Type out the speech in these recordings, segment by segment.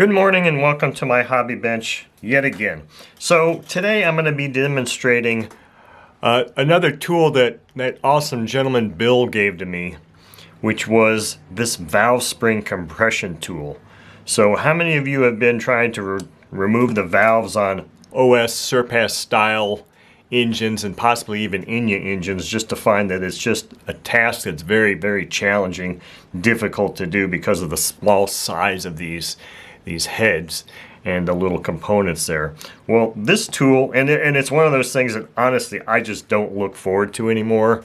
Good morning and welcome to my hobby bench yet again. So today I'm going to be demonstrating another tool that awesome gentleman Bill gave to me, which was this valve spring compression tool. So how many of you have been trying to remove the valves on OS Surpass style engines and possibly even Enya engines, just to find that it's just a task that's very, very challenging, difficult to do because of the small size of these heads and the little components there? Well, this tool, and it's one of those things that honestly I just don't look forward to anymore,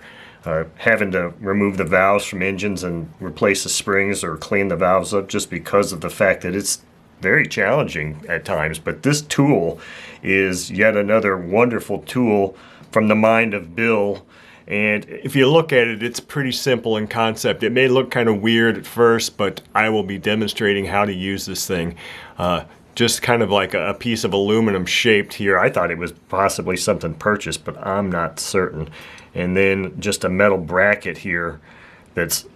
having to remove the valves from engines and replace the springs or clean the valves up, just because of the fact that it's very challenging at times. But this tool is yet another wonderful tool from the mind of Bill. And if you look at it, it's pretty simple in concept. It may look kind of weird at first, but I will be demonstrating how to use this thing. Just kind of like a piece of aluminum shaped here. I thought it was possibly something purchased, but I'm not certain. And then just a metal bracket here that's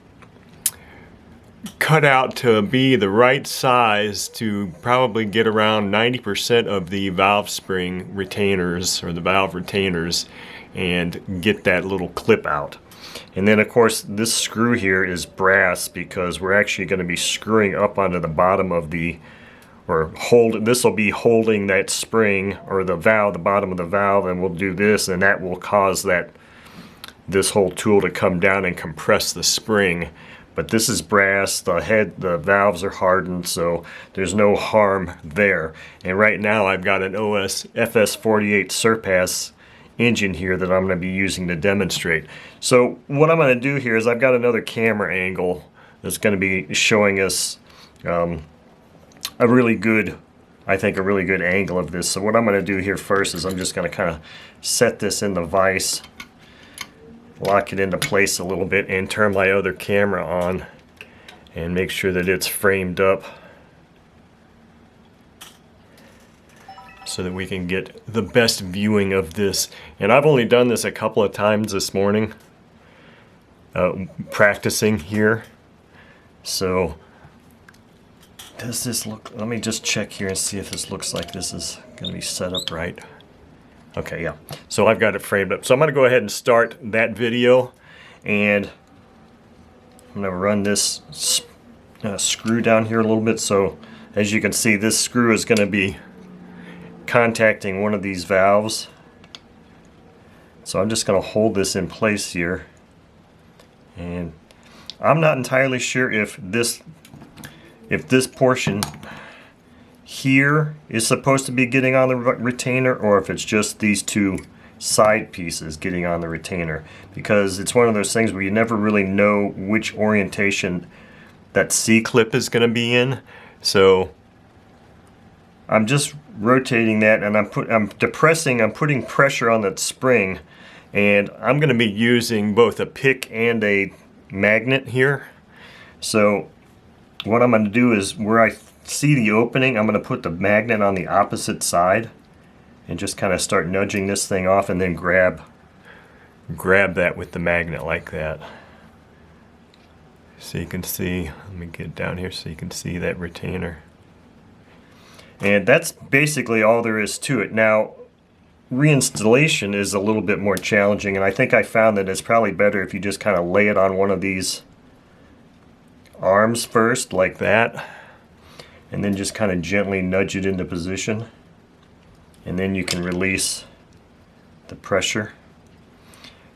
cut out to be the right size to probably get around 90% of the valve spring retainers, or the valve retainers, and get that little clip out. And then of course this screw here is brass, because we're actually going to be screwing up onto the bottom of the, or this will be holding that spring or the valve, the bottom of the valve, and we'll do this, and that will cause this whole tool to come down and compress the spring. But this is brass, the valves are hardened, so there's no harm there. And right now I've got an OS FS48 Surpass engine here that I'm going to be using to demonstrate. So what I'm going to do here is I've got another camera angle that's going to be showing us a really good angle of this. So what I'm going to do here first is I'm just going to kind of set this in the vise, lock it into place a little bit, and turn my other camera on and make sure that it's framed up so that we can get the best viewing of this. And I've only done this a couple of times this morning, practicing here. So does this look, let me just check here and see if this looks like this is going to be set up right. Okay, yeah. So I've got it framed up. So I'm going to go ahead and start that video, and I'm going to run this screw down here a little bit. So as you can see, this screw is going to be contacting one of these valves. So I'm just going to hold this in place here, and I'm not entirely sure if this portion here is supposed to be getting on the retainer, or if it's just these two side pieces getting on the retainer, because it's one of those things where you never really know which orientation that C-clip is going to be in. So I'm just rotating that, and I'm putting pressure on that spring, and I'm going to be using both a pick and a magnet here. So what I'm going to do is, where I see the opening, I'm going to put the magnet on the opposite side and just kind of start nudging this thing off, and then grab that with the magnet like that. So you can see, let me get down here so you can see that retainer. And that's basically all there is to it. Now, reinstallation is a little bit more challenging, and I think I found that it's probably better if you just kind of lay it on one of these arms first, like that, and then just kind of gently nudge it into position, and then you can release the pressure.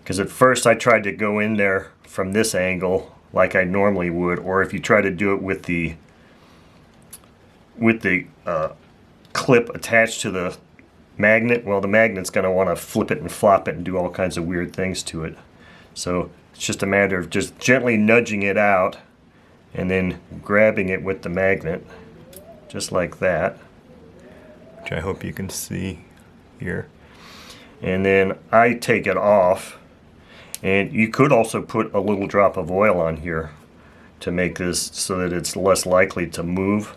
Because at first I tried to go in there from this angle like I normally would, or if you try to do it with the clip attached to the magnet, well, the magnet's going to want to flip it and flop it and do all kinds of weird things to it. So it's just a matter of just gently nudging it out and then grabbing it with the magnet, just like that, which I hope you can see here. And then I take it off, and you could also put a little drop of oil on here to make this so that it's less likely to move,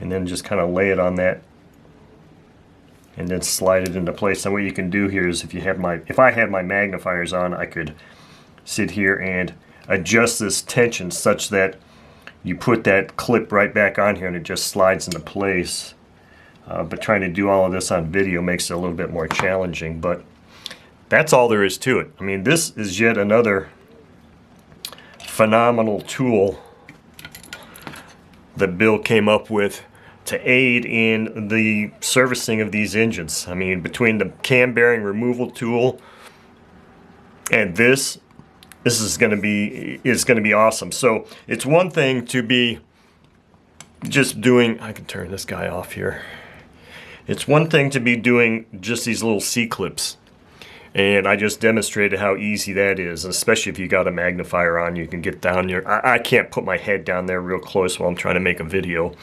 and then just kind of lay it on that and then slide it into place. And what you can do here is, if I had my magnifiers on, I could sit here and adjust this tension such that you put that clip right back on here and it just slides into place. But trying to do all of this on video makes it a little bit more challenging, but that's all there is to it. I mean, this is yet another phenomenal tool that Bill came up with to aid in the servicing of these engines. I mean, between the cam bearing removal tool and this is going to be awesome. So it's one thing to be just doing, I can turn this guy off here. It's one thing to be doing just these little C-clips, and I just demonstrated how easy that is, especially if you got a magnifier on. You can get down there. I can't put my head down there real close while I'm trying to make a video,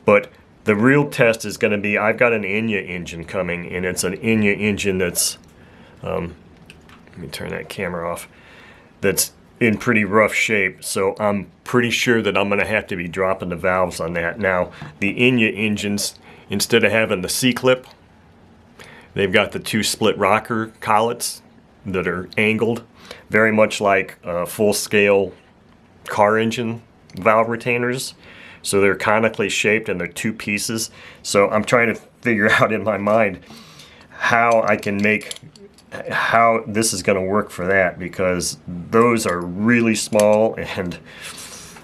but the real test is going to be, I've got an Enya engine coming, and it's an Enya engine that's, let me turn that camera off, that's in pretty rough shape, so I'm pretty sure that I'm going to have to be dropping the valves on that. Now, the Enya engines, instead of having the C-clip, they've got the 2 split rocker collets that are angled, very much like full-scale car engine valve retainers. So they're conically shaped and they're 2 pieces. So I'm trying to figure out in my mind how I can make, how this is going to work for that, because those are really small and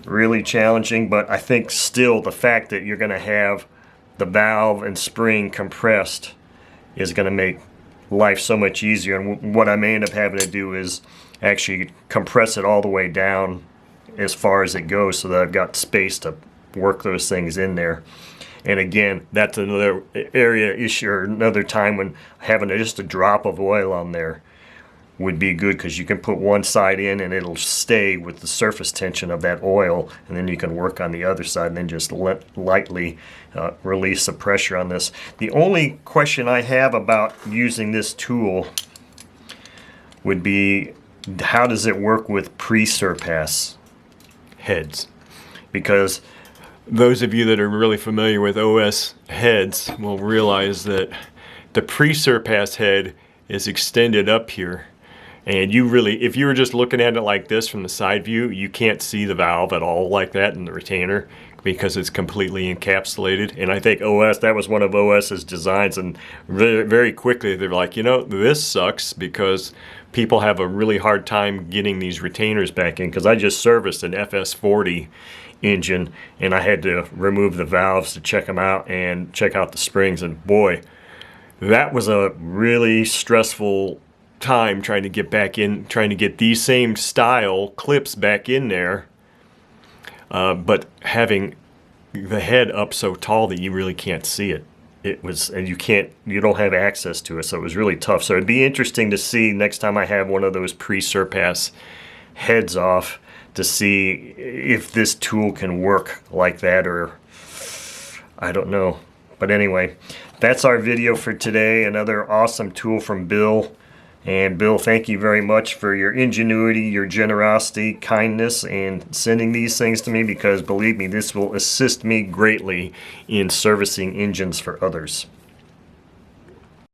really challenging. But I think still the fact that you're going to have the valve and spring compressed is going to make life so much easier. And what I may end up having to do is actually compress it all the way down as far as it goes, so that I've got space to work those things in there. And again, that's another area issue, or another time when having just a drop of oil on there would be good, because you can put one side in and it'll stay with the surface tension of that oil, and then you can work on the other side and then just lightly release the pressure on this. The only question I have about using this tool would be, how does it work with pre-surpass heads? Because those of you that are really familiar with OS heads will realize that the pre-surpass head is extended up here. And you really, if you were just looking at it like this from the side view, you can't see the valve at all like that in the retainer, because it's completely encapsulated. And I think OS, that was one of OS's designs, and very, very quickly they're like, you know, this sucks, because people have a really hard time getting these retainers back in, because I just serviced an FS40 engine and I had to remove the valves to check them out and check out the springs, and boy, that was a really stressful time trying to get back in, trying to get these same style clips back in there, but having the head up so tall that you really can't see it. It was, and you don't have access to it, so it was really tough. So it'd be interesting to see next time I have one of those pre-surpass heads off, to see if this tool can work like that, or I don't know. But anyway, that's our video for today. Another awesome tool from Bill. And Bill, thank you very much for your ingenuity, your generosity, kindness, and sending these things to me, because believe me, this will assist me greatly in servicing engines for others.